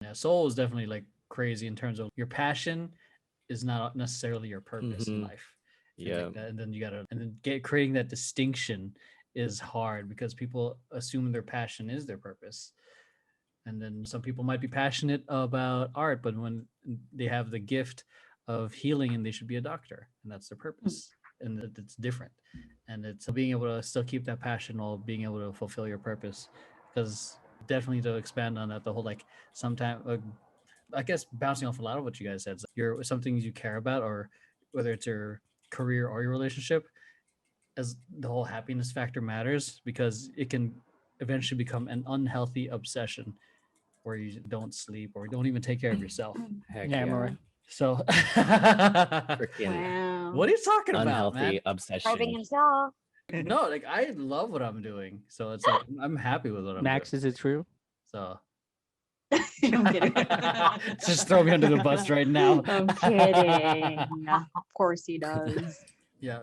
Yeah, soul is definitely like crazy in terms of your passion is not necessarily your purpose in Mm-hmm. life. Things Yeah. like that. And then you gotta and then get creating that distinction is hard because people assume their passion is their purpose. And then some people might be passionate about art, but when they have the gift of healing and they should be a doctor, and that's their purpose. And it's different. And it's being able to still keep that passion while being able to fulfill your purpose. Because definitely to expand on that, the whole like sometimes I guess bouncing off a lot of what you guys said, your some things you care about, or whether it's your career or your relationship, as the whole happiness factor matters because it can eventually become an unhealthy obsession where you don't sleep or don't even take care of yourself. Heck Yeah, yeah. Emeroy. Yeah. So, Freaking Wow. what are you talking about, unhealthy man? Starving obsession. himself. No, like I love what I'm doing, so it's like I'm happy with what I'm doing. Max, is it true? So, I'm kidding. just throw me under the bus right now. I'm kidding. Of course he does. Yeah,